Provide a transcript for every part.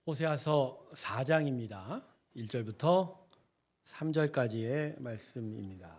호세아서 4장입니다. 1절부터 3절까지의 말씀입니다.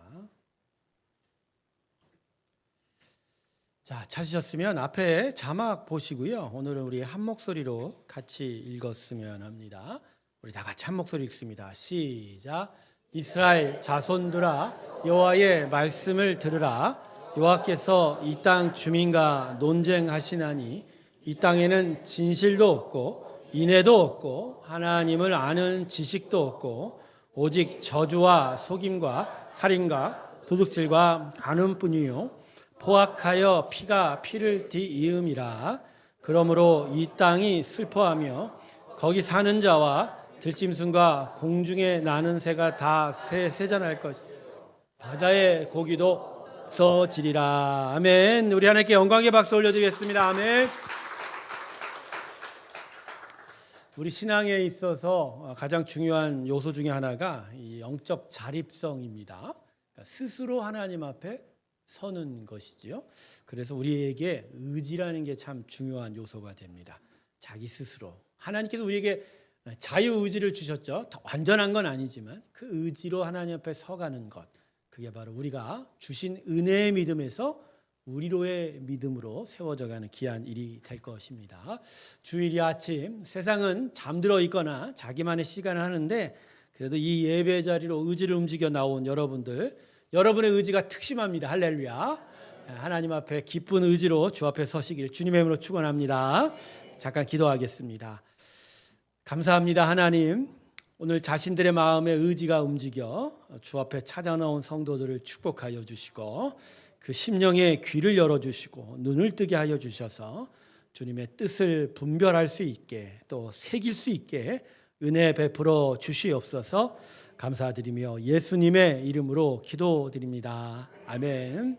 자, 찾으셨으면 앞에 자막 보시고요. 오늘은 우리 한 목소리로 같이 읽었으면 합니다. 우리 다 같이 한 목소리 읽습니다. 시작. 이스라엘 자손들아, 여호와의 말씀을 들으라. 여호와께서 이 땅 주민과 논쟁하시나니 이 땅에는 진실도 없고 인애도 없고 하나님을 아는 지식도 없고 오직 저주와 속임과 살인과 도둑질과 간음뿐이요 포악하여 피가 피를 뒤이음이라. 그러므로 이 땅이 슬퍼하며 거기 사는 자와 들짐승과 공중에 나는 새가 다 세잔할 것, 바다의 고기도 없어지리라. 아멘. 우리 하나님께 영광의 박수 올려드리겠습니다. 아멘. 우리 신앙에 있어서 가장 중요한 요소 중에 하나가 이 영적 자립성입니다. 그러니까 스스로 하나님 앞에 서는 것이지요. 그래서 우리에게 의지라는 게 참 중요한 요소가 됩니다. 자기 스스로. 하나님께서 우리에게 자유의지를 주셨죠. 완전한 건 아니지만 그 의지로 하나님 앞에 서가는 것. 그게 바로 우리가 주신 은혜의 믿음에서 우리로의 믿음으로 세워져가는 귀한 일이 될 것입니다. 주일이 아침 세상은 잠들어 있거나 자기만의 시간을 하는데 그래도 이 예배 자리로 의지를 움직여 나온 여러분들, 여러분의 의지가 특심합니다. 할렐루야. 하나님 앞에 기쁜 의지로 주 앞에 서시길 주님의 이름으로 축원합니다. 잠깐 기도하겠습니다. 감사합니다. 하나님, 오늘 자신들의 마음에 의지가 움직여 주 앞에 찾아나온 성도들을 축복하여 주시고 그 심령의 귀를 열어주시고 눈을 뜨게 하여 주셔서 주님의 뜻을 분별할 수 있게 또 새길 수 있게 은혜 베풀어 주시옵소서. 감사드리며 예수님의 이름으로 기도드립니다. 아멘.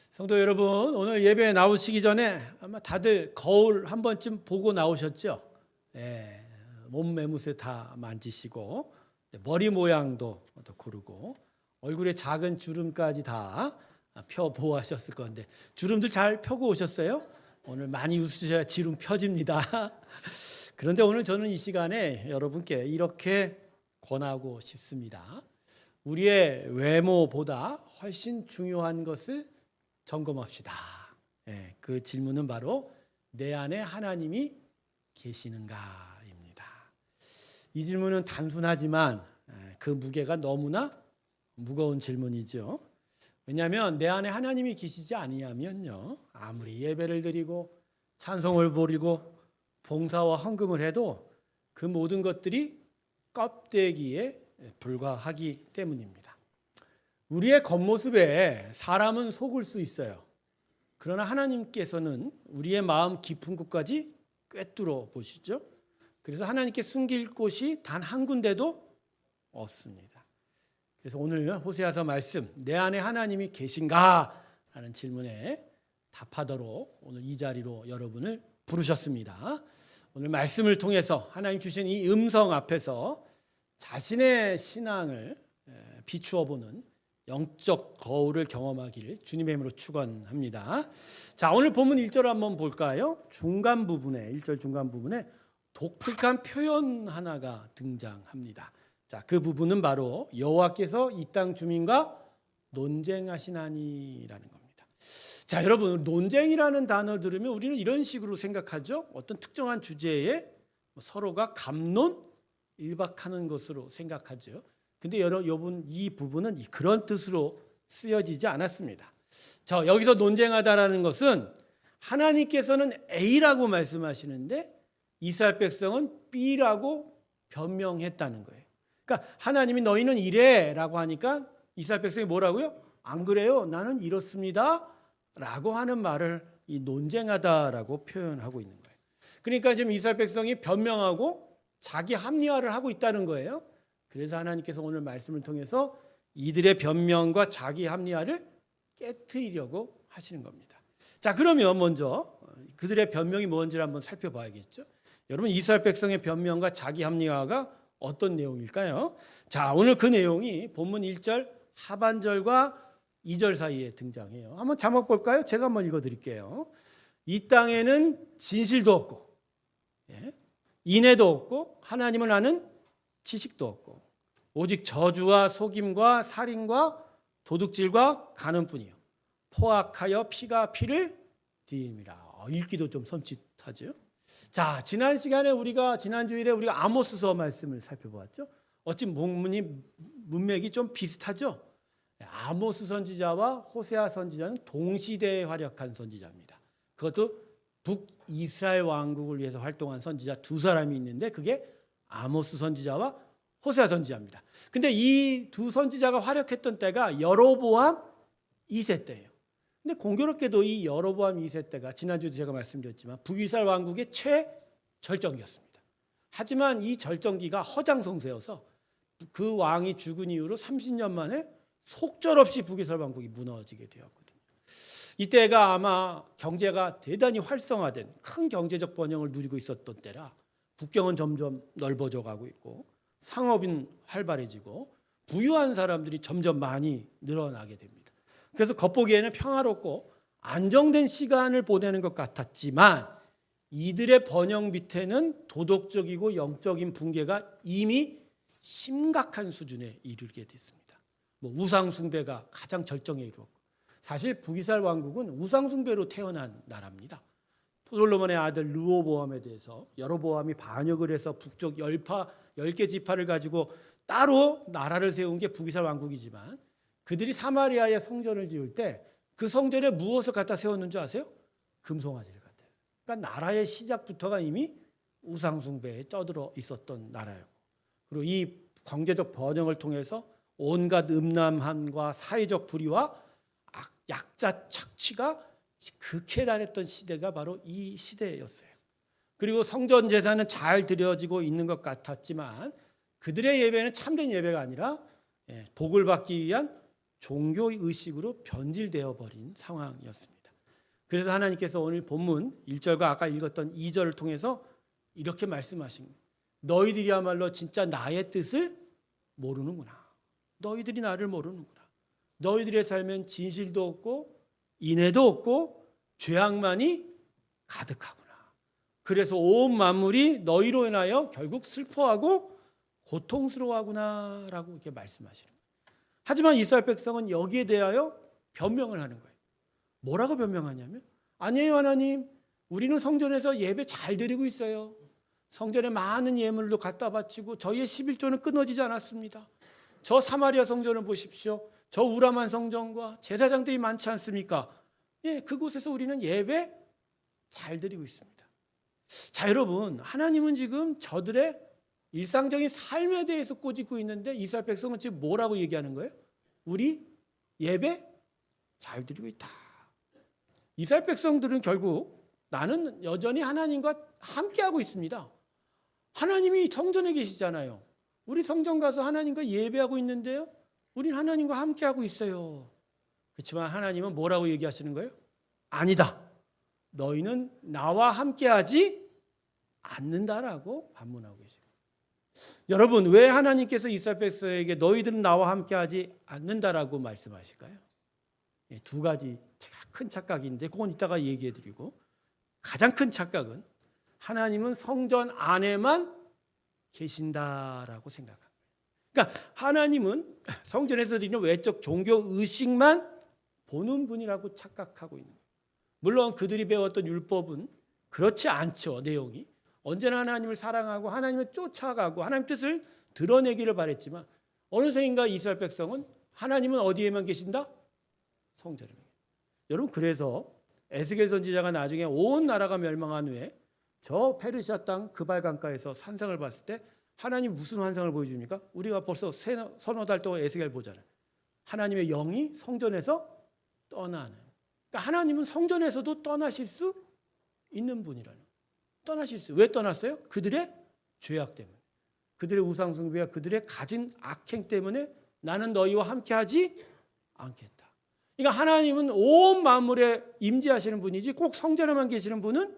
성도 여러분, 오늘 예배에 나오시기 전에 아마 다들 거울 한 번쯤 보고 나오셨죠? 네, 몸 매무새 다 만지시고 머리 모양도 고르고 얼굴에 작은 주름까지 다 펴 보호하셨을 건데 주름들 잘 펴고 오셨어요? 오늘 많이 웃으셔야 주름 펴집니다. 그런데 오늘 저는 이 시간에 여러분께 이렇게 권하고 싶습니다. 우리의 외모보다 훨씬 중요한 것을 점검합시다. 그 질문은 바로 내 안에 하나님이 계시는가입니다. 이 질문은 단순하지만 그 무게가 너무나 무거운 질문이죠. 왜냐하면 내 안에 하나님이 계시지 아니하면요, 아무리 예배를 드리고 찬송을 부리고 봉사와 헌금을 해도 그 모든 것들이 껍데기에 불과하기 때문입니다. 우리의 겉모습에 사람은 속을 수 있어요. 그러나 하나님께서는 우리의 마음 깊은 곳까지 꿰뚫어 보시죠. 그래서 하나님께 숨길 곳이 단 한 군데도 없습니다. 그래서 오늘 호세아서 말씀, 내 안에 하나님이 계신가? 라는 질문에 답하도록 오늘 이 자리로 여러분을 부르셨습니다. 오늘 말씀을 통해서 하나님 주신 이 음성 앞에서 자신의 신앙을 비추어 보는 영적 거울을 경험하기를 주님의 이름으로 축원합니다. 자, 오늘 본문 1절 한번 볼까요? 중간 부분에 1절 중간 부분에 독특한 표현 하나가 등장합니다. 자, 그 부분은 바로 여호와께서 이 땅 주민과 논쟁하시나니라는 겁니다. 자, 여러분, 논쟁이라는 단어 들으면 우리는 이런 식으로 생각하죠. 어떤 특정한 주제에 서로가 갑론 일박하는 것으로 생각하죠. 근데 여러분, 이 부분은 그런 뜻으로 쓰여지지 않았습니다. 자, 여기서 논쟁하다라는 것은 하나님께서는 A라고 말씀하시는데 이스라엘 백성은 B라고 변명했다는 거예요. 그러니까 하나님이 너희는 이래라고 하니까 이스라엘 백성이 뭐라고요? 안 그래요. 나는 이렇습니다. 라고 하는 말을 이 논쟁하다라고 표현하고 있는 거예요. 그러니까 지금 이스라엘 백성이 변명하고 자기 합리화를 하고 있다는 거예요. 그래서 하나님께서 오늘 말씀을 통해서 이들의 변명과 자기 합리화를 깨트리려고 하시는 겁니다. 자, 그러면 먼저 그들의 변명이 뭔지를 한번 살펴봐야겠죠. 여러분, 이스라엘 백성의 변명과 자기 합리화가 어떤 내용일까요? 자, 오늘 그 내용이 본문 1절 하반절과 2절 사이에 등장해요. 한번 자막 볼까요? 제가 한번 읽어드릴게요. 이 땅에는 진실도 없고 인애도 없고 하나님을 아는 지식도 없고 오직 저주와 속임과 살인과 도둑질과 간음뿐이요 포악하여 피가 피를 뒤입니다. 읽기도 좀 섬찟하죠. 자, 지난 시간에 지난 주일에 우리가 아모스서 말씀을 살펴보았죠. 어찌 문맥이 좀 비슷하죠. 아모스 선지자와 호세아 선지자는 동시대에 활약한 선지자입니다. 그것도 북이스라엘 왕국을 위해서 활동한 선지자 두 사람이 있는데 그게 아모스 선지자와 호세아 선지자입니다. 근데 이 두 선지자가 활약했던 때가 여로보암 2세 때예요. 근데 공교롭게도 이 여로보암 2세 때가 지난주에도 제가 말씀드렸지만 북이스라엘 왕국의 최절정기였습니다. 하지만 이 절정기가 허장성세여서 그 왕이 죽은 이후로 30년 만에 속절없이 북이스라엘 왕국이 무너지게 되었거든요. 이때가 아마 경제가 대단히 활성화된 큰 경제적 번영을 누리고 있었던 때라 국경은 점점 넓어져 가고 있고 상업은 활발해지고 부유한 사람들이 점점 많이 늘어나게 됩니다. 그래서 겉보기에는 평화롭고 안정된 시간을 보내는 것 같았지만 이들의 번영 밑에는 도덕적이고 영적인 붕괴가 이미 심각한 수준에 이르게 됐습니다. 우상 숭배가 가장 절정에 이르렀고 사실 북이스라엘 왕국은 우상 숭배로 태어난 나라입니다. 솔로몬의 아들 르호보암에 대해서 여로보암이 반역을 해서 북쪽 10개 지파를 가지고 따로 나라를 세운 게 북이스라엘 왕국이지만 그들이 사마리아에 성전을 지을 때 그 성전에 무엇을 갖다 세웠는 줄 아세요? 금송아지를 갖다. 그러니까 나라의 시작부터가 이미 우상 숭배에 쩌들어 있었던 나라예요. 그리고 이 경제적 번영을 통해서 온갖 음란함과 사회적 불의와 약자 착취가 극해 달했던 시대가 바로 이 시대였어요. 그리고 성전 제사는 잘 드려지고 있는 것 같았지만 그들의 예배는 참된 예배가 아니라 복을 받기 위한 종교 의식으로 변질되어 버린 상황이었습니다. 그래서 하나님께서 오늘 본문 1절과 아까 읽었던 2절을 통해서 이렇게 말씀하신 거예요. 너희들이야말로 진짜 나의 뜻을 모르는구나. 너희들이 나를 모르는구나. 너희들의 삶엔 진실도 없고 인애도 없고 죄악만이 가득하구나. 그래서 온 만물이 너희로 인하여 결국 슬퍼하고 고통스러워하구나라고 이렇게 말씀하시는 거예요. 하지만 이스라엘 백성은 여기에 대하여 변명을 하는 거예요. 뭐라고 변명하냐면 아니에요 하나님. 우리는 성전에서 예배 잘 드리고 있어요. 성전에 많은 예물도 갖다 바치고 저희의 11조는 끊어지지 않았습니다. 저 사마리아 성전을 보십시오. 저 우람한 성전과 제사장들이 많지 않습니까? 예, 그곳에서 우리는 예배 잘 드리고 있습니다. 자, 여러분, 하나님은 지금 저들의 일상적인 삶에 대해서 꼬집고 있는데 이스라엘 백성은 지금 뭐라고 얘기하는 거예요? 우리 예배 잘 드리고 있다. 이스라엘 백성들은 결국 나는 여전히 하나님과 함께하고 있습니다. 하나님이 성전에 계시잖아요. 우리 성전 가서 하나님과 예배하고 있는데요. 우린 하나님과 함께하고 있어요. 그렇지만 하나님은 뭐라고 얘기하시는 거예요? 아니다. 너희는 나와 함께하지 않는다라고 반문하고 계십니다. 여러분, 왜 하나님께서 이스라엘 백성에게 너희들은 나와 함께하지 않는다라고 말씀하실까요? 두 가지 큰 착각인데 그건 이따가 얘기해드리고 가장 큰 착각은 하나님은 성전 안에만 계신다라고 생각합니다. 그러니까 하나님은 성전에서 드리는 외적 종교 의식만 보는 분이라고 착각하고 있는 거예요. 물론 그들이 배웠던 율법은 그렇지 않죠. 내용이. 언제나 하나님을 사랑하고 하나님을 쫓아가고 하나님 뜻을 드러내기를 바랬지만 어느새인가 이스라엘 백성은 하나님은 어디에만 계신다? 성전에. 여러분 그래서 에스겔 선지자가 나중에 온 나라가 멸망한 후에 저 페르시아 땅 그발 강가에서 환상을 봤을 때 하나님 무슨 환상을 보여줍니까? 우리가 벌써 서너 달 동안 에스겔 보잖아요. 하나님의 영이 성전에서 떠나는. 그러니까 하나님은 성전에서도 떠나실 수 있는 분이라는. 떠나실 수. 왜 떠났어요? 그들의 죄악 때문에. 그들의 우상 숭배와 그들의 가진 악행 때문에 나는 너희와 함께하지 않겠다. 그러니까 하나님은 온 만물에 임재하시는 분이지 꼭 성전에만 계시는 분은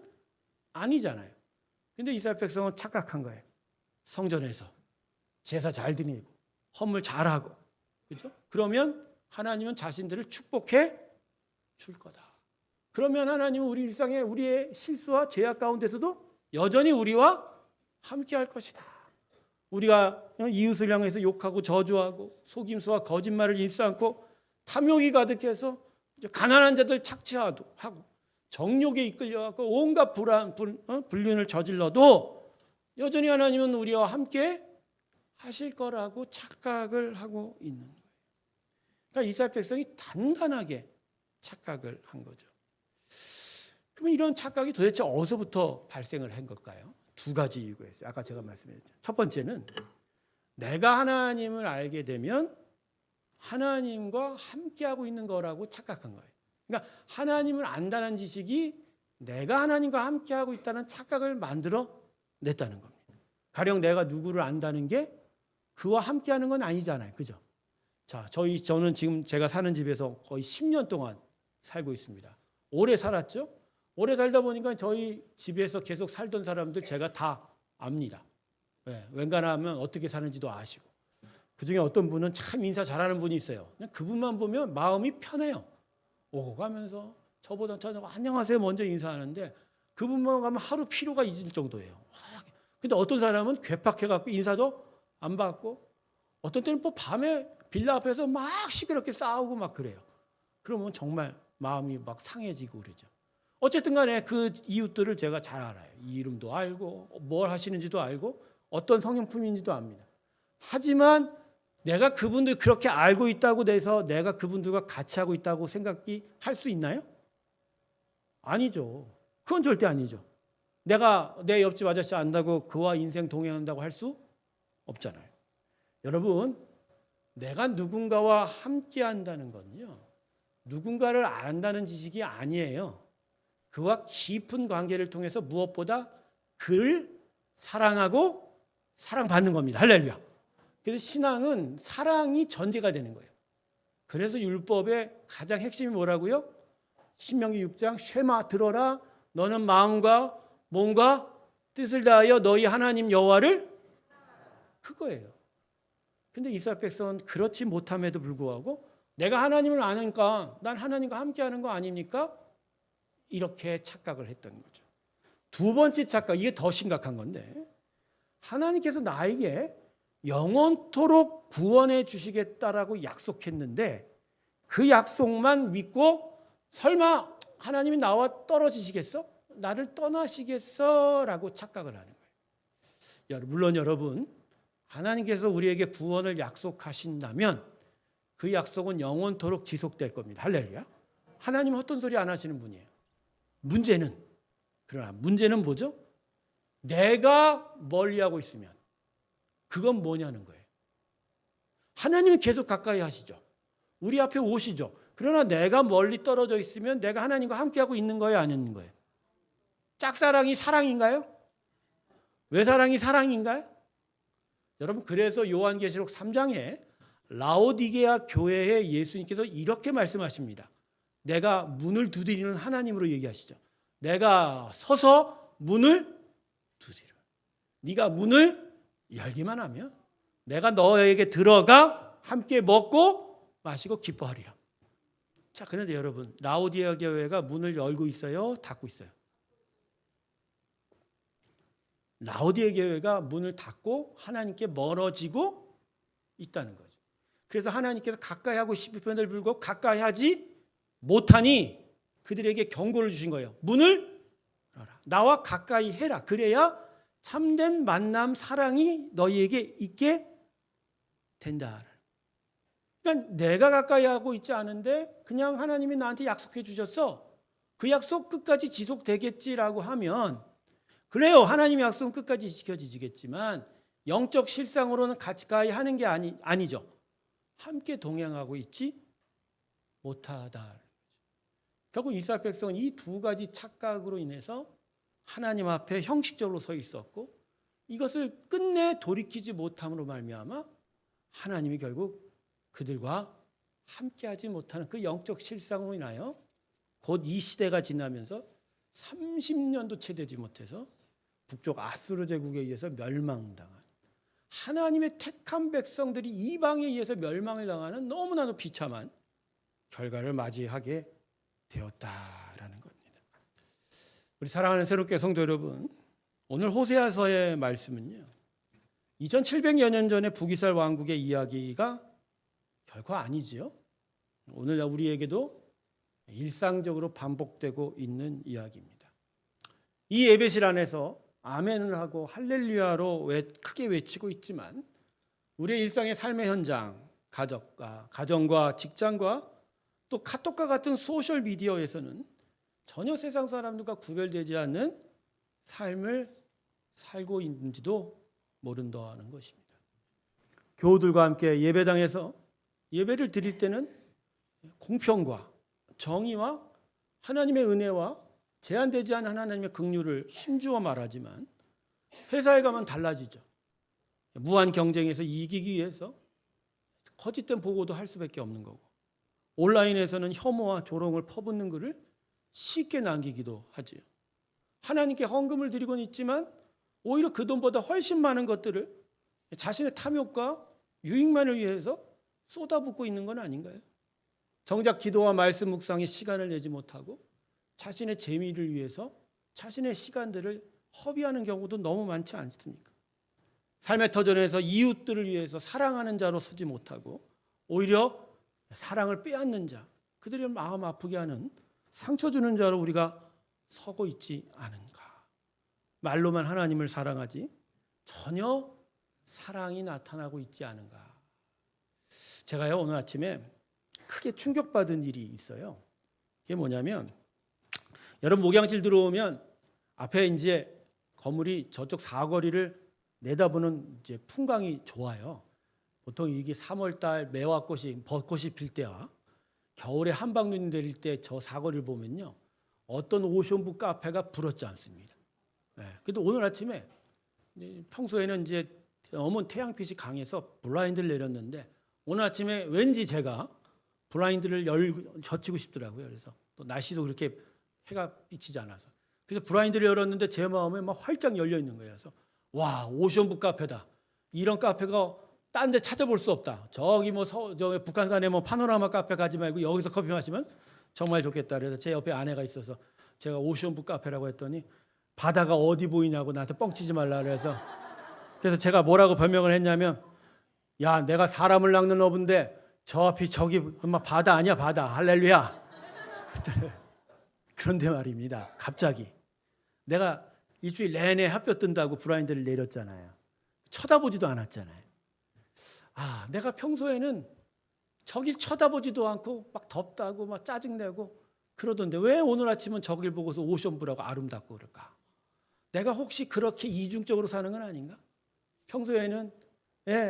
아니잖아요. 근데 이스라엘 백성은 착각한 거예요. 성전에서 제사 잘 드리고 헌물 잘하고 그렇죠? 그러면 하나님은 자신들을 축복해 줄 거다. 그러면 하나님은 우리 일상에 우리의 실수와 죄악 가운데서도 여전히 우리와 함께 할 것이다. 우리가 이웃을 향해서 욕하고 저주하고 속임수와 거짓말을 일삼고 탐욕이 가득해서 가난한 자들 착취하고 정욕에 이끌려가고 온갖 불륜을 저질러도 여전히 하나님은 우리와 함께 하실 거라고 착각을 하고 있는 거예요. 그러니까 이스라엘 백성이 단단하게 착각을 한 거죠. 그러면 이런 착각이 도대체 어디서부터 발생을 한 걸까요? 두 가지 이유가 있어요. 아까 제가 말씀드렸죠. 첫 번째는 내가 하나님을 알게 되면 하나님과 함께하고 있는 거라고 착각한 거예요. 그러니까 하나님을 안다는 지식이 내가 하나님과 함께하고 있다는 착각을 만들어 냈다는 겁니다. 가령 내가 누구를 안다는 게 그와 함께하는 건 아니잖아요. 그죠? 자, 저는 지금 제가 사는 집에서 거의 10년 동안 살고 있습니다. 오래 살았죠? 오래 살다 보니까 저희 집에서 계속 살던 사람들 제가 다 압니다. 네, 웬간하면 어떻게 사는지도 아시고. 그중에 어떤 분은 참 인사 잘하는 분이 있어요. 그냥 그분만 보면 마음이 편해요. 오고 가면서 저보다 안녕하세요 먼저 인사하는데 그분만 가면 하루 피로가 잊을 정도예요. 근데 어떤 사람은 괴팍해갖고 인사도 안 받고 어떤 때는 뭐 밤에 빌라 앞에서 막 시끄럽게 싸우고 막 그래요. 그러면 정말 마음이 막 상해지고 그러죠. 어쨌든 간에 그 이웃들을 제가 잘 알아요. 이름도 알고 뭘 하시는지도 알고 어떤 성형품인지도 압니다. 하지만 내가 그분들 그렇게 알고 있다고 해서 내가 그분들과 같이 하고 있다고 생각이 할 수 있나요? 아니죠. 그건 절대 아니죠. 내가 내 옆집 아저씨 안다고 그와 인생 동행한다고 할 수 없잖아요. 여러분, 내가 누군가와 함께 한다는 건요. 누군가를 안다는 지식이 아니에요. 그와 깊은 관계를 통해서 무엇보다 그를 사랑하고 사랑받는 겁니다. 할렐루야. 그래서 신앙은 사랑이 전제가 되는 거예요. 그래서 율법의 가장 핵심이 뭐라고요? 신명기 6장 쉐마 들어라 너는 마음과 몸과 뜻을 다하여 너희 하나님 여호와를 그거예요. 근데 이스라엘 백성은 그렇지 못함에도 불구하고 내가 하나님을 아니까 난 하나님과 함께하는 거 아닙니까? 이렇게 착각을 했던 거죠. 두 번째 착각, 이게 더 심각한 건데 하나님께서 나에게 영원토록 구원해 주시겠다라고 약속했는데 그 약속만 믿고 설마 하나님이 나와 떨어지시겠어? 나를 떠나시겠어? 라고 착각을 하는 거예요. 물론 여러분 하나님께서 우리에게 구원을 약속하신다면 그 약속은 영원토록 지속될 겁니다. 할렐루야. 하나님은 헛된 소리 안 하시는 분이에요. 그러나 문제는 뭐죠? 내가 멀리하고 있으면 그건 뭐냐는 거예요. 하나님은 계속 가까이 하시죠. 우리 앞에 오시죠. 그러나 내가 멀리 떨어져 있으면 내가 하나님과 함께하고 있는 거예요? 아닌 거예요? 짝사랑이 사랑인가요? 외사랑이 사랑인가요? 여러분 그래서 요한계시록 3장에 라오디게아 교회에 예수님께서 이렇게 말씀하십니다. 내가 문을 두드리는 하나님으로 얘기하시죠. 내가 서서 문을 두드려. 네가 문을 열기만 하면 내가 너에게 들어가 함께 먹고 마시고 기뻐하리라. 자, 그런데 여러분 라오디게아 교회가 문을 열고 있어요? 닫고 있어요? 라오디게아 교회가 문을 닫고 하나님께 멀어지고 있다는 거죠. 그래서 하나님께서 가까이 하고 싶음에도 불구하고 가까이 하지 못하니 그들에게 경고를 주신 거예요. 문을 열어라. 나와 가까이 해라. 그래야 참된 만남 사랑이 너희에게 있게 된다. 그러니까 내가 가까이 하고 있지 않은데 그냥 하나님이 나한테 약속해 주셨어. 그 약속 끝까지 지속되겠지라고 하면 그래요. 하나님의 약속은 끝까지 지켜지겠지만 영적 실상으로는 가까이 하는 게 아니죠. 함께 동행하고 있지 못하다. 결국 이스라엘 백성은 이 두 가지 착각으로 인해서 하나님 앞에 형식적으로 서 있었고 이것을 끝내 돌이키지 못함으로 말미암아 하나님이 결국 그들과 함께하지 못하는 그 영적 실상으로 인하여 곧 이 시대가 지나면서 30년도 채 되지 못해서 북쪽 아수르 제국에 의해서 멸망당한 하나님의 택한 백성들이 이방에 의해서 멸망을 당하는 너무나도 비참한 결과를 맞이하게 되었다라는 겁니다. 우리 사랑하는 새롭게 성도 여러분, 오늘 호세아서의 말씀은요, 2700여 년 전에 북이스라엘 왕국의 이야기가 결코 아니지요. 오늘 우리에게도 일상적으로 반복되고 있는 이야기입니다. 이 예배실 안에서 아멘을 하고 할렐루야로 크게 외치고 있지만 우리의 일상의 삶의 현장, 가정과 직장과 또 카톡과 같은 소셜미디어에서는 전혀 세상 사람들과 구별되지 않는 삶을 살고 있는지도 모른다는 것입니다. 교우들과 함께 예배당에서 예배를 드릴 때는 공평과 정의와 하나님의 은혜와 제한되지 않은 하나님의 긍휼을 힘주어 말하지만 회사에 가면 달라지죠. 무한 경쟁에서 이기기 위해서 거짓된 보고도 할 수밖에 없는 거고, 온라인에서는 혐오와 조롱을 퍼붓는 글을 쉽게 남기기도 하지요. 하나님께 헌금을 드리고는 있지만 오히려 그 돈보다 훨씬 많은 것들을 자신의 탐욕과 유익만을 위해서 쏟아붓고 있는 건 아닌가요? 정작 기도와 말씀 묵상에 시간을 내지 못하고 자신의 재미를 위해서 자신의 시간들을 허비하는 경우도 너무 많지 않습니까? 삶의 터전에서 이웃들을 위해서 사랑하는 자로 서지 못하고 오히려 사랑을 빼앗는 자, 그들의 마음 아프게 하는 상처 주는 자로 우리가 서고 있지 않은가? 말로만 하나님을 사랑하지 전혀 사랑이 나타나고 있지 않은가? 제가요, 오늘 아침에 크게 충격받은 일이 있어요. 그게 뭐냐면, 여러분 목양실 들어오면 앞에 이제 건물이 저쪽 사거리를 내다보는 이제 풍광이 좋아요. 보통 이게 3월달 매화꽃이 벚꽃이 필 때와 겨울에 한방눈이 내릴 때 저 사거리를 보면요, 어떤 오션뷰 카페가 부럽지 않습니다. 그래도 오늘 아침에 평소에는 이제 너무 태양빛이 강해서 블라인드를 내렸는데 오늘 아침에 왠지 제가 블라인드를 젖히고 싶더라고요. 그래서 또 날씨도 그렇게 해가 비치지 않아서 그래서 블라인드를 열었는데 제 마음에 막 활짝 열려 있는 거예요. 그래서 와, 오션뷰 카페다. 이런 카페가 딴 데 찾아볼 수 없다. 저기 뭐 저 북한산에 뭐 파노라마 카페 가지 말고 여기서 커피 마시면 정말 좋겠다. 그래서 제 옆에 아내가 있어서 제가 오션뷰 카페라고 했더니 바다가 어디 보이냐고 나한테 뻥치지 말라 그래서 제가 뭐라고 변명을 했냐면, 야, 내가 사람을 낚는 어부인데 저 앞이 저기 엄마 바다 아니야, 바다. 할렐루야. 그런데 말입니다. 갑자기 내가 일주일 내내 햇볕 뜬다고 브라인드를 내렸잖아요. 쳐다보지도 않았잖아요. 아, 내가 평소에는 저길 쳐다보지도 않고 막 덥다고 막 짜증내고 그러던데 왜 오늘 아침은 저길 보고서 오션뷰라고 아름답고 그럴까? 내가 혹시 그렇게 이중적으로 사는 건 아닌가? 평소에는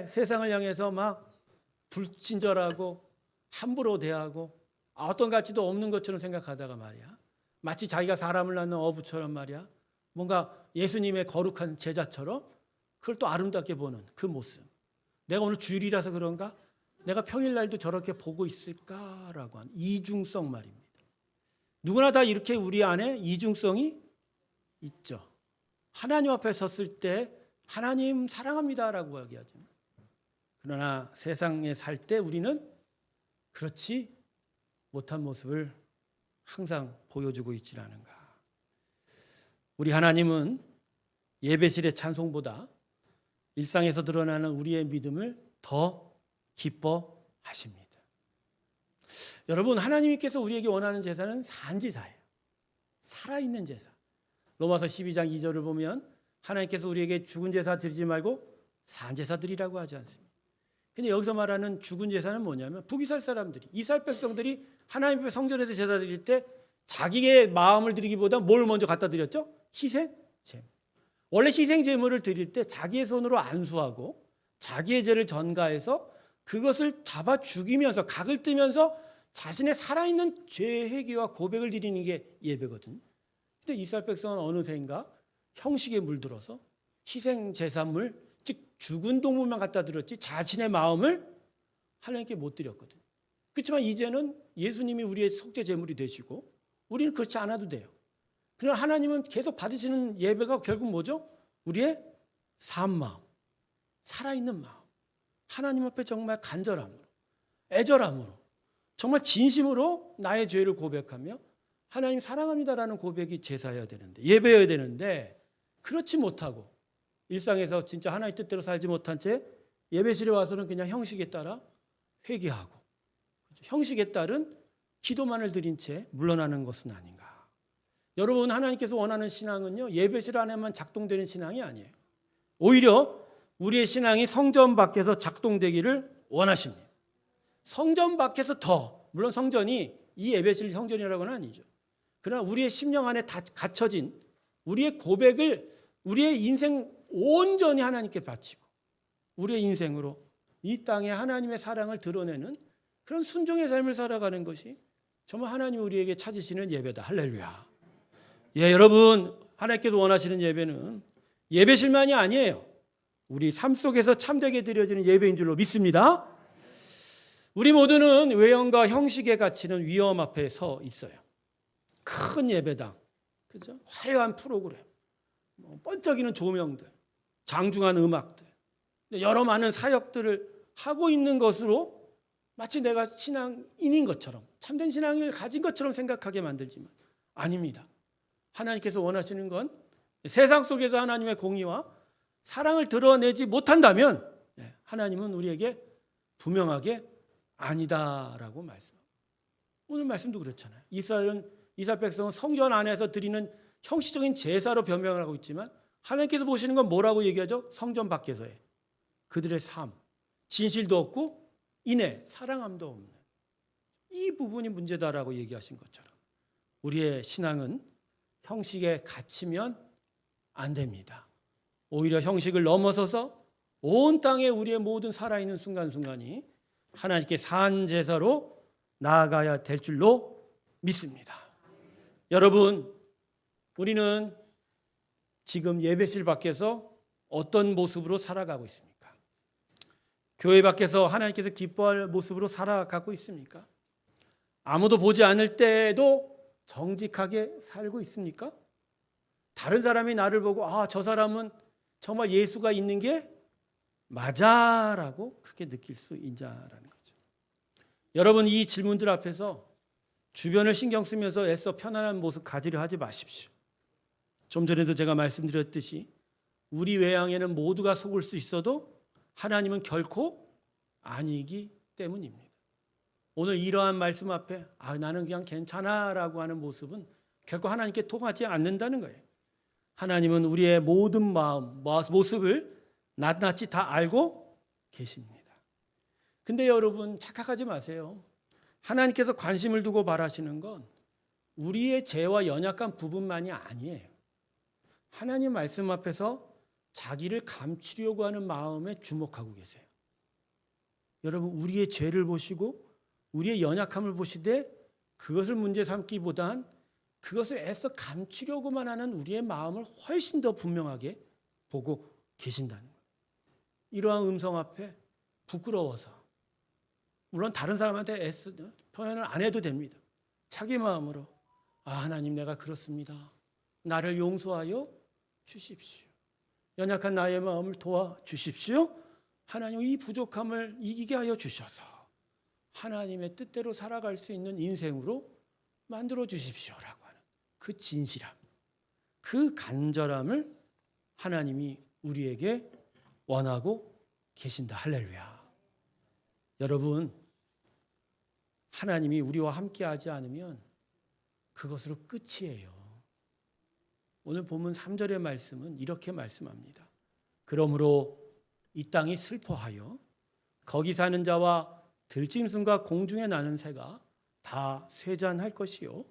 세상을 향해서 막 불친절하고 함부로 대하고 어떤 가치도 없는 것처럼 생각하다가 말이야, 마치 자기가 사람을 낳는 어부처럼 말이야, 뭔가 예수님의 거룩한 제자처럼 그걸 또 아름답게 보는 그 모습. 내가 오늘 주일이라서 그런가? 내가 평일날도 저렇게 보고 있을까라고 하는 이중성 말입니다. 누구나 다 이렇게 우리 안에 이중성이 있죠. 하나님 앞에 섰을 때 하나님 사랑합니다라고 이야기하죠. 그러나 세상에 살 때 우리는 그렇지 못한 모습을 항상 보여주고 있지 않은가. 우리 하나님은 예배실의 찬송보다 일상에서 드러나는 우리의 믿음을 더 기뻐하십니다. 여러분, 하나님께서 우리에게 원하는 제사는 산제사예요. 살아있는 제사. 로마서 12장 2절을 보면 하나님께서 우리에게 죽은 제사 드리지 말고 산제사 드리라고 하지 않습니까? 근데 여기서 말하는 죽은 제사는 뭐냐면 북이스라엘 사람들이, 이스라엘 백성들이 하나님 앞에 성전에서 제사 드릴 때 자기의 마음을 드리기보다 뭘 먼저 갖다 드렸죠? 희생 제물. 원래 희생 제물을 드릴 때 자기의 손으로 안수하고 자기의 죄를 전가해서 그것을 잡아 죽이면서 각을 뜨면서 자신의 살아있는 죄 회개와 고백을 드리는 게 예배거든요. 근데 이스라엘 백성은 어느새인가 형식에 물들어서 희생 제사물, 즉 죽은 동물만 갖다 드렸지 자신의 마음을 하나님께 못 드렸거든요. 그렇지만 이제는 예수님이 우리의 속죄 제물이 되시고 우리는 그렇지 않아도 돼요. 그러나 하나님은 계속 받으시는 예배가 결국 뭐죠? 우리의 산 마음, 살아있는 마음, 하나님 앞에 정말 간절함으로, 애절함으로, 정말 진심으로 나의 죄를 고백하며 하나님 사랑합니다라는 고백이 제사여야 되는데, 예배여야 되는데, 그렇지 못하고 일상에서 진짜 하나의 뜻대로 살지 못한 채 예배실에 와서는 그냥 형식에 따라 회개하고 형식에 따른 기도만을 드린 채 물러나는 것은 아닌가. 여러분, 하나님께서 원하는 신앙은요, 예배실 안에만 작동되는 신앙이 아니에요. 오히려 우리의 신앙이 성전 밖에서 작동되기를 원하십니다. 성전 밖에서 더, 물론 성전이 이 예배실 성전이라고는 아니죠. 그러나 우리의 심령 안에 다 갇혀진 우리의 고백을 우리의 인생 온전히 하나님께 바치고 우리의 인생으로 이 땅에 하나님의 사랑을 드러내는 그런 순종의 삶을 살아가는 것이 정말 하나님이 우리에게 찾으시는 예배다. 할렐루야. 예, 여러분, 하나님께서 원하시는 예배는 예배실만이 아니에요. 우리 삶 속에서 참되게 드려지는 예배인 줄로 믿습니다. 우리 모두는 외형과 형식에 갇히는 위험 앞에 서 있어요. 큰 예배당, 그죠? 화려한 프로그램, 번쩍이는 조명들, 장중한 음악들, 여러 많은 사역들을 하고 있는 것으로 마치 내가 신앙인인 것처럼, 참된 신앙을 가진 것처럼 생각하게 만들지만 아닙니다. 하나님께서 원하시는 건 세상 속에서 하나님의 공의와 사랑을 드러내지 못한다면 하나님은 우리에게 분명하게 아니다라고 말씀합니다. 오늘 말씀도 그렇잖아요. 이스라엘 백성은 성전 안에서 드리는 형식적인 제사로 변명을 하고 있지만 하나님께서 보시는 건 뭐라고 얘기하죠? 성전 밖에서의 그들의 삶, 진실도 없고 인애, 사랑함도 없는 이 부분이 문제다라고 얘기하신 것처럼 우리의 신앙은 형식에 갇히면 안 됩니다. 오히려 형식을 넘어서서 온 땅에 우리의 모든 살아있는 순간순간이 하나님께 산 제사로 나아가야 될 줄로 믿습니다. 여러분, 우리는 지금 예배실 밖에서 어떤 모습으로 살아가고 있습니까? 교회 밖에서 하나님께서 기뻐할 모습으로 살아가고 있습니까? 아무도 보지 않을 때에도 정직하게 살고 있습니까? 다른 사람이 나를 보고 저 사람은 정말 예수가 있는 게 맞아라고 그렇게 느낄 수 있냐라는 거죠. 여러분, 이 질문들 앞에서 주변을 신경 쓰면서 애써 편안한 모습 가지려 하지 마십시오. 좀 전에도 제가 말씀드렸듯이 우리 외양에는 모두가 속을 수 있어도 하나님은 결코 아니기 때문입니다. 오늘 이러한 말씀 앞에 나는 그냥 괜찮아라고 하는 모습은 결코 하나님께 통하지 않는다는 거예요. 하나님은 우리의 모든 마음, 모습을 낱낱이 다 알고 계십니다. 근데 여러분, 착각하지 마세요. 하나님께서 관심을 두고 바라시는 건 우리의 죄와 연약한 부분만이 아니에요. 하나님 말씀 앞에서 자기를 감추려고 하는 마음에 주목하고 계세요. 여러분, 우리의 죄를 보시고 우리의 연약함을 보시되 그것을 문제 삼기보단 그것을 애써 감추려고만 하는 우리의 마음을 훨씬 더 분명하게 보고 계신다는 거예요. 이러한 음성 앞에 부끄러워서, 물론 다른 사람한테 표현을 안 해도 됩니다. 자기 마음으로 하나님, 내가 그렇습니다. 나를 용서하여 주십시오. 연약한 나의 마음을 도와주십시오. 하나님, 이 부족함을 이기게 하여 주셔서 하나님의 뜻대로 살아갈 수 있는 인생으로 만들어 주십시오라고 하는 그 진실함, 그 간절함을 하나님이 우리에게 원하고 계신다. 할렐루야. 여러분, 하나님이 우리와 함께하지 않으면 그것으로 끝이에요. 오늘 본문 3절의 말씀은 이렇게 말씀합니다. 그러므로 이 땅이 슬퍼하여 거기 사는 자와 들짐승과 공중에 나는 새가 다 쇠잔할 것이요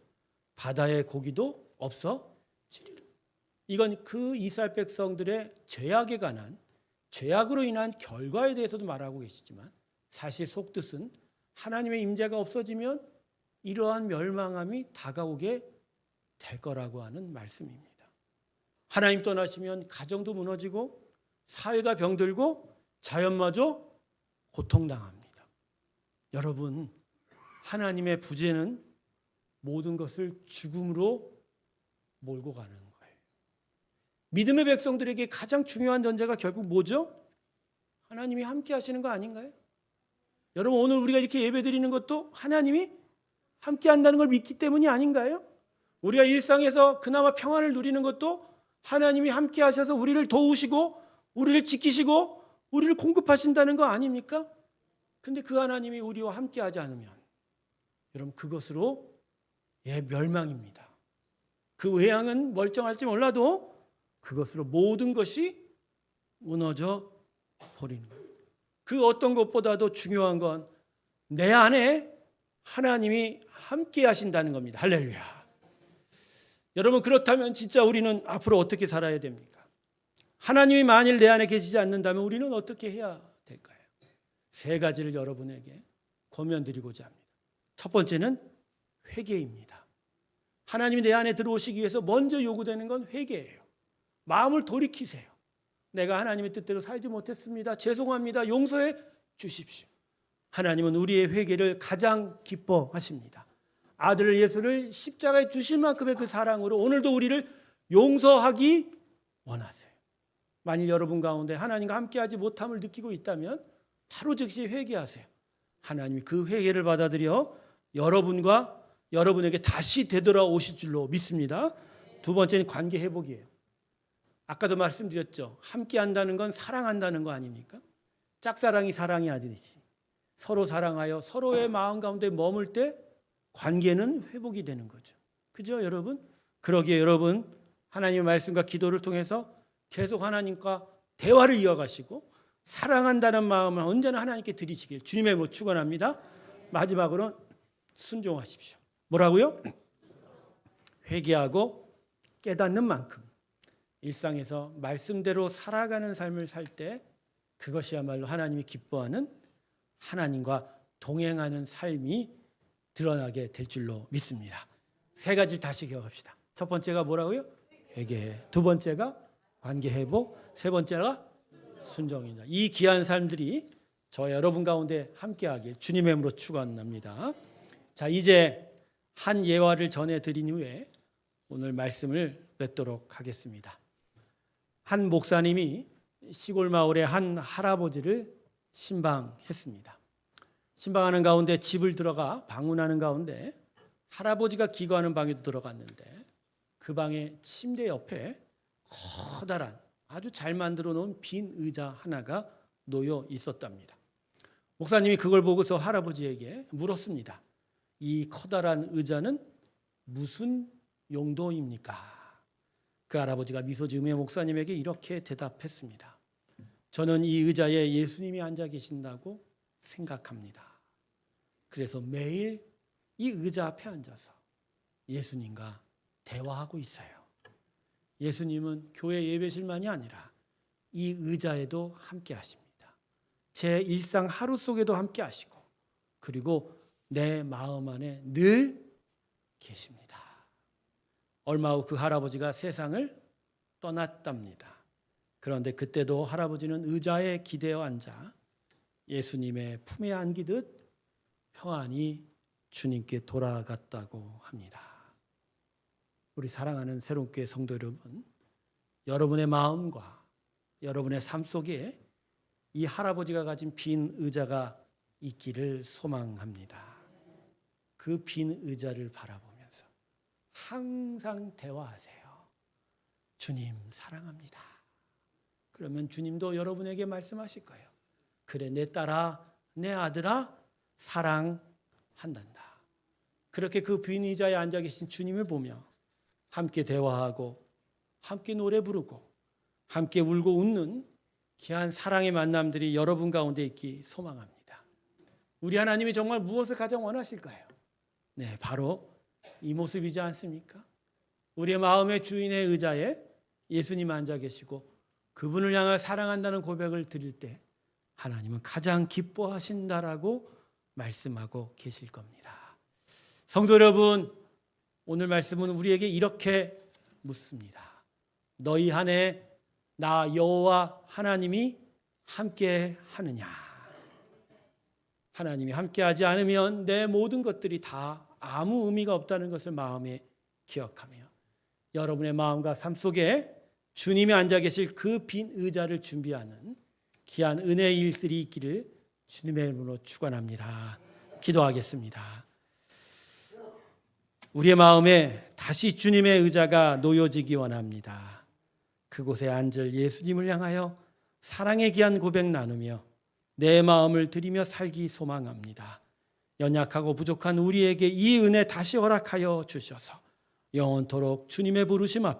바다의 고기도 없어지리라. 이건 그 이스라엘 백성들의 죄악에 관한, 죄악으로 인한 결과에 대해서도 말하고 계시지만 사실 속뜻은 하나님의 임재가 없어지면 이러한 멸망함이 다가오게 될 거라고 하는 말씀입니다. 하나님 떠나시면 가정도 무너지고 사회가 병들고 자연마저 고통당합니다. 여러분, 하나님의 부재는 모든 것을 죽음으로 몰고 가는 거예요. 믿음의 백성들에게 가장 중요한 전제가 결국 뭐죠? 하나님이 함께 하시는 거 아닌가요? 여러분, 오늘 우리가 이렇게 예배드리는 것도 하나님이 함께 한다는 걸 믿기 때문이 아닌가요? 우리가 일상에서 그나마 평안을 누리는 것도 하나님이 함께 하셔서 우리를 도우시고 우리를 지키시고 우리를 공급하신다는 거 아닙니까? 근데 그 하나님이 우리와 함께 하지 않으면 여러분 그것으로 멸망입니다. 그 외양은 멀쩡할지 몰라도 그것으로 모든 것이 무너져 버리는 거예요. 그 어떤 것보다도 중요한 건 내 안에 하나님이 함께 하신다는 겁니다. 할렐루야. 여러분 그렇다면 진짜 우리는 앞으로 어떻게 살아야 됩니까? 하나님이 만일 내 안에 계시지 않는다면 우리는 어떻게 해야 될까요? 세 가지를 여러분에게 권면드리고자 합니다. 첫 번째는 회개입니다. 하나님이 내 안에 들어오시기 위해서 먼저 요구되는 건 회개예요. 마음을 돌이키세요. 내가 하나님의 뜻대로 살지 못했습니다. 죄송합니다. 용서해 주십시오. 하나님은 우리의 회개를 가장 기뻐하십니다. 아들 예수를 십자가에 주실 만큼의 그 사랑으로 오늘도 우리를 용서하기 원하세요. 만일 여러분 가운데 하나님과 함께하지 못함을 느끼고 있다면 바로 즉시 회개하세요. 하나님이 그 회개를 받아들여 여러분과 여러분에게 다시 되돌아오실 줄로 믿습니다. 두 번째는 관계 회복이에요. 아까도 말씀드렸죠. 함께한다는 건 사랑한다는 거 아닙니까? 짝사랑이 사랑이 아니듯이 서로 사랑하여 서로의 마음 가운데 머물 때 관계는 회복이 되는 거죠. 그죠 여러분? 그러기에 여러분 하나님의 말씀과 기도를 통해서 계속 하나님과 대화를 이어가시고 사랑한다는 마음을 언제나 하나님께 드리시길 주님의 이름으로 축원합니다. 마지막으로 순종하십시오. 뭐라고요? 회개하고 깨닫는 만큼 일상에서 말씀대로 살아가는 삶을 살 때 그것이야말로 하나님이 기뻐하는 하나님과 동행하는 삶이 드러나게 될 줄로 믿습니다. 세 가지 다시 기억합시다. 첫 번째가 뭐라고요? 회개. 두 번째가 관계 회복. 세 번째가 순종입니다. 이 귀한 삶들이 저와 여러분 가운데 함께하길 주님의 이름으로 축원합니다. 자, 이제 한 예화를 전해드린 후에 오늘 말씀을 맺도록 하겠습니다. 한 목사님이 시골 마을의 한 할아버지를 신방했습니다. 신방하는 가운데 집을 들어가 방문하는 가운데 할아버지가 기거하는 방에도 들어갔는데 그 방의 침대 옆에 커다란 아주 잘 만들어 놓은 빈 의자 하나가 놓여 있었답니다. 목사님이 그걸 보고서 할아버지에게 물었습니다. 이 커다란 의자는 무슨 용도입니까? 그 할아버지가 미소 지으며 목사님에게 이렇게 대답했습니다. 저는 이 의자에 예수님이 앉아 계신다고 생각합니다. 그래서 매일 이 의자 앞에 앉아서 예수님과 대화하고 있어요. 예수님은 교회 예배실만이 아니라 이 의자에도 함께 하십니다. 제 일상 하루 속에도 함께 하시고 그리고 내 마음 안에 늘 계십니다. 얼마 후 그 할아버지가 세상을 떠났답니다. 그런데 그때도 할아버지는 의자에 기대어 앉아 예수님의 품에 안기듯 평안히 주님께 돌아갔다고 합니다. 우리 사랑하는 새롭게 성도 여러분, 여러분의 마음과 여러분의 삶 속에 이 할아버지가 가진 빈 의자가 있기를 소망합니다. 그 빈 의자를 바라보면서 항상 대화하세요. 주님 사랑합니다. 그러면 주님도 여러분에게 말씀하실 거예요. 그래 내 딸아 내 아들아 사랑한단다. 그렇게 그 빈 의자에 앉아 계신 주님을 보며 함께 대화하고 함께 노래 부르고 함께 울고 웃는 귀한 사랑의 만남들이 여러분 가운데 있기 소망합니다. 우리 하나님이 정말 무엇을 가장 원하실까요? 네, 바로 이 모습이지 않습니까? 우리의 마음의 주인의 의자에 예수님 앉아 계시고 그분을 향해 사랑한다는 고백을 드릴 때 하나님은 가장 기뻐하신다라고 말씀하고 계실 겁니다. 성도 여러분, 오늘 말씀은 우리에게 이렇게 묻습니다. 너희 안에 나 여호와 하나님이 함께 하느냐? 하나님이 함께하지 않으면 내 모든 것들이 다 아무 의미가 없다는 것을 마음에 기억하며 여러분의 마음과 삶 속에 주님이 앉아 계실 그 빈 의자를 준비하는 귀한 은혜의 일들이 있기를 주님의 이름으로 축원합니다. 기도하겠습니다. 우리의 마음에 다시 주님의 의자가 놓여지기 원합니다. 그곳에 앉을 예수님을 향하여 사랑의 귀한 고백 나누며 내 마음을 드리며 살기 소망합니다. 연약하고 부족한 우리에게 이 은혜 다시 허락하여 주셔서 영원토록 주님의 부르심 앞에